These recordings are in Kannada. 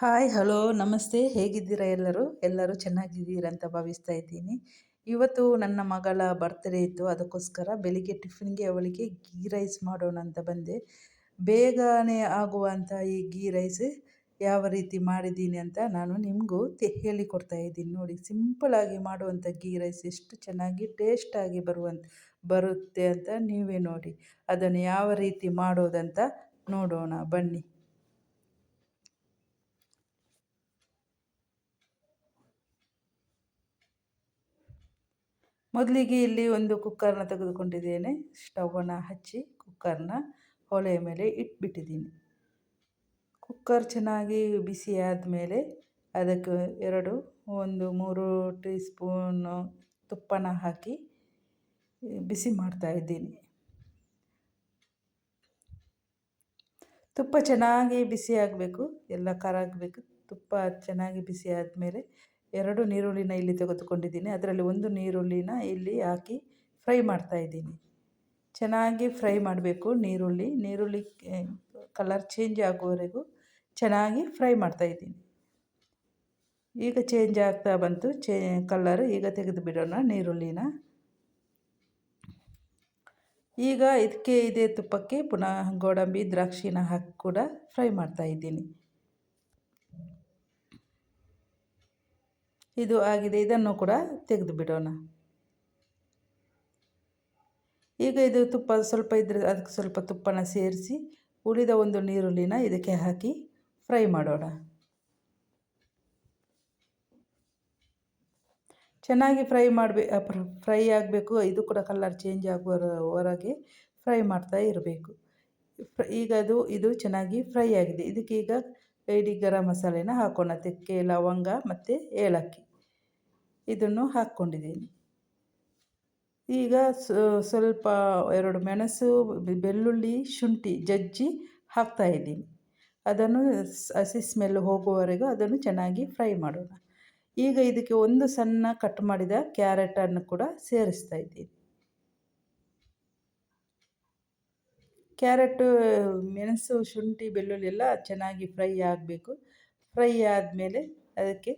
ಹಾಯ್ ಹಲೋ ನಮಸ್ತೆ ಹೇಗಿದ್ದೀರಾ ಎಲ್ಲರೂ ಚೆನ್ನಾಗಿದ್ದೀರಾ ಅಂತ ಭಾವಿಸ್ತಾ ಇದ್ದೀನಿ. ಇವತ್ತು ನನ್ನ ಮಗಳ ಬರ್ತ್ಡೇ ಇತ್ತು, ಅದಕ್ಕೋಸ್ಕರ ಬೆಳಿಗ್ಗೆ ಟಿಫಿನ್ಗೆ ಅವಳಿಗೆ ಗೀ ರೈಸ್ ಮಾಡೋಣ ಅಂತ ಬಂದೆ. ಬೇಗನೆ ಆಗುವಂಥ ಈ ಗೀ ರೈಸ್ ಯಾವ ರೀತಿ ಮಾಡಿದ್ದೀನಿ ಅಂತ ನಾನು ನಿಮಗೂ ಹೇಳಿಕೊಡ್ತಾ ಇದ್ದೀನಿ. ನೋಡಿ, ಸಿಂಪಲಾಗಿ ಮಾಡುವಂಥ ಗೀ ರೈಸ್ ಎಷ್ಟು ಚೆನ್ನಾಗಿ ಟೇಸ್ಟಾಗಿ ಬರುತ್ತೆ ಅಂತ ನೀವೇ ನೋಡಿ. ಅದನ್ನು ಯಾವ ರೀತಿ ಮಾಡೋದಂತ ನೋಡೋಣ ಬನ್ನಿ. ಮೊದಲಿಗೆ ಇಲ್ಲಿ ಒಂದು ಕುಕ್ಕರ್ನ ತೆಗೆದುಕೊಂಡಿದ್ದೇನೆ. ಸ್ಟವನ್ನು ಹಚ್ಚಿ ಕುಕ್ಕರ್ನ ಒಲೆಯ ಮೇಲೆ ಇಟ್ಬಿಟ್ಟಿದ್ದೀನಿ. ಕುಕ್ಕರ್ ಚೆನ್ನಾಗಿ ಬಿಸಿ ಆದಮೇಲೆ ಅದಕ್ಕೆ 3 ಟೀ ಸ್ಪೂನು ತುಪ್ಪನ ಹಾಕಿ ಬಿಸಿ ಮಾಡ್ತಾಯಿದ್ದೀನಿ. ತುಪ್ಪ ಚೆನ್ನಾಗಿ ಬಿಸಿ ಆಗಬೇಕು, ಎಲ್ಲ ಕರಗಬೇಕು. ತುಪ್ಪ ಚೆನ್ನಾಗಿ ಬಿಸಿ ಆದಮೇಲೆ 2 ನೀರುಳ್ಳಿನ ಇಲ್ಲಿ ತೆಗೆದುಕೊಂಡಿದ್ದೀನಿ. ಅದರಲ್ಲಿ 1 ನೀರುಳ್ಳಿನ ಇಲ್ಲಿ ಹಾಕಿ ಫ್ರೈ ಮಾಡ್ತಾಯಿದ್ದೀನಿ. ಚೆನ್ನಾಗಿ ಫ್ರೈ ಮಾಡಬೇಕು. ನೀರುಳ್ಳಿ ಕಲರ್ ಚೇಂಜ್ ಆಗುವವರೆಗೂ ಚೆನ್ನಾಗಿ ಫ್ರೈ ಮಾಡ್ತಾಯಿದ್ದೀನಿ. ಈಗ ಚೇಂಜ್ ಆಗ್ತಾ ಬಂತು ಕಲರ್. ಈಗ ತೆಗೆದು ಬಿಡೋಣ ನೀರುಳ್ಳಿನ. ಈಗ ಇದೇ ತುಪ್ಪಕ್ಕೆ ಪುನಃ ಗೋಡಂಬಿ ದ್ರಾಕ್ಷಿನ ಹಾಕಿ ಕೂಡ ಫ್ರೈ ಮಾಡ್ತಾಯಿದ್ದೀನಿ. ಇದು ಆಗಿದೆ, ಇದನ್ನು ಕೂಡ ತೆಗೆದು ಬಿಡೋಣ. ಈಗ ಇದು ತುಪ್ಪ ಸ್ವಲ್ಪ ಇದ್ದರೆ ಅದಕ್ಕೆ ಸ್ವಲ್ಪ ತುಪ್ಪನ ಸೇರಿಸಿ ಉಳಿದ 1 ನೀರುಳ್ಳಿನ ಇದಕ್ಕೆ ಹಾಕಿ ಫ್ರೈ ಮಾಡೋಣ. ಚೆನ್ನಾಗಿ ಫ್ರೈ ಆಗಬೇಕು. ಇದು ಕೂಡ ಕಲರ್ ಚೇಂಜ್ ಆಗುವವರೆಗೆ ಫ್ರೈ ಮಾಡ್ತಾ ಇರಬೇಕು. ಈಗ ಇದು ಚೆನ್ನಾಗಿ ಫ್ರೈ ಆಗಿದೆ. ಇದಕ್ಕೆ ಈಗ ಇಡೀ ಗರಂ ಮಸಾಲೆನ ಹಾಕೋಣ. ಚಕ್ಕೆ, ಲವಂಗ ಮತ್ತು ಏಲಕ್ಕಿ ಇದನ್ನು ಹಾಕ್ಕೊಂಡಿದ್ದೀನಿ. ಈಗ ಸ್ವಲ್ಪ 2 ಮೆಣಸು, ಬೆಳ್ಳುಳ್ಳಿ, ಶುಂಠಿ ಜಜ್ಜಿ ಹಾಕ್ತಾಯಿದ್ದೀನಿ. ಅದನ್ನು ಹಸಿ ಸ್ಮೆಲ್ ಹೋಗುವವರೆಗೂ ಅದನ್ನು ಚೆನ್ನಾಗಿ ಫ್ರೈ ಮಾಡೋಣ. ಈಗ ಇದಕ್ಕೆ 1 ಸಣ್ಣ ಕಟ್ ಮಾಡಿದ ಕ್ಯಾರೆಟನ್ನು ಕೂಡ ಸೇರಿಸ್ತಾ ಇದ್ದೀನಿ. ಕ್ಯಾರೆಟು, ಮೆಣಸು, ಶುಂಠಿ, ಬೆಳ್ಳುಳ್ಳಿ ಎಲ್ಲ ಚೆನ್ನಾಗಿ ಫ್ರೈ ಆಗಬೇಕು. ಫ್ರೈ ಆದಮೇಲೆ ಅದಕ್ಕೆ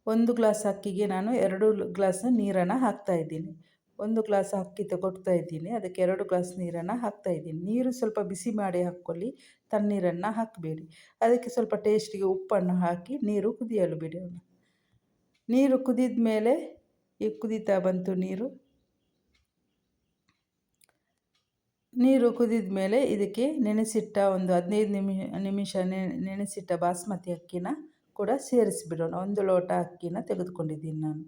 1 ಗ್ಲಾಸ್ ಅಕ್ಕಿಗೆ ನಾನು 2 ಗ್ಲಾಸ್ ನೀರನ್ನು ಹಾಕ್ತಾಯಿದ್ದೀನಿ. 1 ಗ್ಲಾಸ್ ಅಕ್ಕಿ ತಗೊಳ್ತಾ ಇದ್ದೀನಿ, ಅದಕ್ಕೆ 2 ಗ್ಲಾಸ್ ನೀರನ್ನು ಹಾಕ್ತಾಯಿದ್ದೀನಿ. ನೀರು ಸ್ವಲ್ಪ ಬಿಸಿ ಮಾಡಿ ಹಾಕ್ಕೊಳ್ಳಿ, ತಣ್ಣೀರನ್ನು ಹಾಕಬೇಡಿ. ಅದಕ್ಕೆ ಸ್ವಲ್ಪ ಟೇಸ್ಟಿಗೆ ಉಪ್ಪನ್ನು ಹಾಕಿ ನೀರು ಕುದಿಯಲು ಬಿಡೋಣ. ನೀರು ಕುದಿದ ಮೇಲೆ ಈಗ ಕುದೀತಾ ಬಂತು ನೀರು ಕುದಿದ ಮೇಲೆ ಇದಕ್ಕೆ ನೆನೆಸಿಟ್ಟ ಒಂದು 15 ನಿಮಿಷ ನೆನೆಸಿಟ್ಟ ಬಾಸ್ಮತಿ ಅಕ್ಕಿನ ಕೂಡ ಸೇರಿಸಿಬಿಡೋಣ. 1 ಲೋಟ ಅಕ್ಕಿನ ತೆಗೆದುಕೊಂಡಿದ್ದೀನಿ ನಾನು.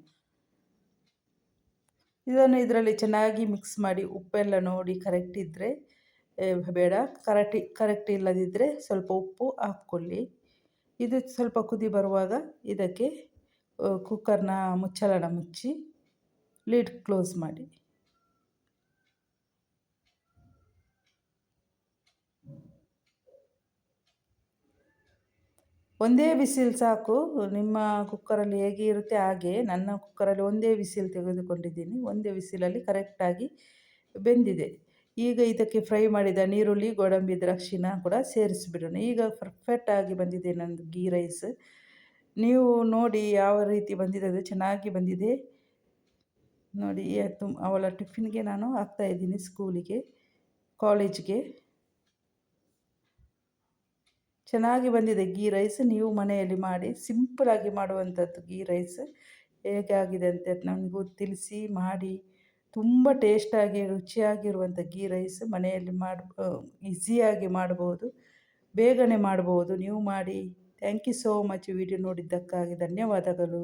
ಇದನ್ನು ಇದರಲ್ಲಿ ಚೆನ್ನಾಗಿ ಮಿಕ್ಸ್ ಮಾಡಿ ಉಪ್ಪೆಲ್ಲ ನೋಡಿ ಕರೆಕ್ಟ್ ಇದ್ದರೆ ಬೇಡ, ಕರೆಕ್ಟ್ ಇಲ್ಲದಿದ್ದರೆ ಸ್ವಲ್ಪ ಉಪ್ಪು ಹಾಕ್ಕೊಳ್ಳಿ. ಇದು ಸ್ವಲ್ಪ ಕುದಿ ಬರುವಾಗ ಇದಕ್ಕೆ ಕುಕ್ಕರ್ನ ಮುಚ್ಚಳನ ಮುಚ್ಚಿ ಲಿಡ್ ಕ್ಲೋಸ್ ಮಾಡಿ. ಒಂದೇ ವಿಸಿಲ್ ಸಾಕು. ನಿಮ್ಮ ಕುಕ್ಕರಲ್ಲಿ ಹೇಗೆ ಇರುತ್ತೆ ಹಾಗೆ. ನನ್ನ ಕುಕ್ಕರಲ್ಲಿ ಒಂದೇ ವಿಸಿಲ್ ತೆಗೆದುಕೊಂಡಿದ್ದೀನಿ. ಒಂದೇ ವಿಸಿಲಲ್ಲಿ ಕರೆಕ್ಟಾಗಿ ಬೆಂದಿದೆ. ಈಗ ಇದಕ್ಕೆ ಫ್ರೈ ಮಾಡಿದ ನೀರುಳ್ಳಿ, ಗೋಡಂಬಿ, ದ್ರಾಕ್ಷಿನ ಕೂಡ ಸೇರಿಸಿಬಿಡೋಣ. ಈಗ ಪರ್ಫೆಕ್ಟಾಗಿ ಬಂದಿದೆ ನನ್ನದು ಗೀ ರೈಸ್. ನೀವು ನೋಡಿ ಯಾವ ರೀತಿ ಬಂದಿದೆ, ಅದು ಚೆನ್ನಾಗಿ ಬಂದಿದೆ ನೋಡಿ. ಅವಳ ಟಿಫಿನ್ಗೆ ನಾನು ಹಾಕ್ತಾಯಿದ್ದೀನಿ, ಸ್ಕೂಲಿಗೆ, ಕಾಲೇಜ್ಗೆ. ಚೆನ್ನಾಗಿ ಬಂದಿದೆ ಗೀ ರೈಸ್. ನೀವು ಮನೆಯಲ್ಲಿ ಮಾಡಿ, ಸಿಂಪಲಾಗಿ ಮಾಡುವಂಥದ್ದು ಗೀ ರೈಸ್. ಹೇಗಾಗಿದೆ ಅಂತ ನನಗೂ ತಿಳಿಸಿ ಮಾಡಿ. ತುಂಬ ಟೇಸ್ಟಾಗಿ ರುಚಿಯಾಗಿರುವಂಥ ಗೀ ರೈಸ್ ಮನೆಯಲ್ಲಿ ಈಸಿಯಾಗಿ ಮಾಡ್ಬೋದು, ಬೇಗನೆ ಮಾಡ್ಬೋದು. ನೀವು ಮಾಡಿ. Thank you so much. Video ನೋಡಿದ್ದಕ್ಕಾಗಿ ಧನ್ಯವಾದಗಳು.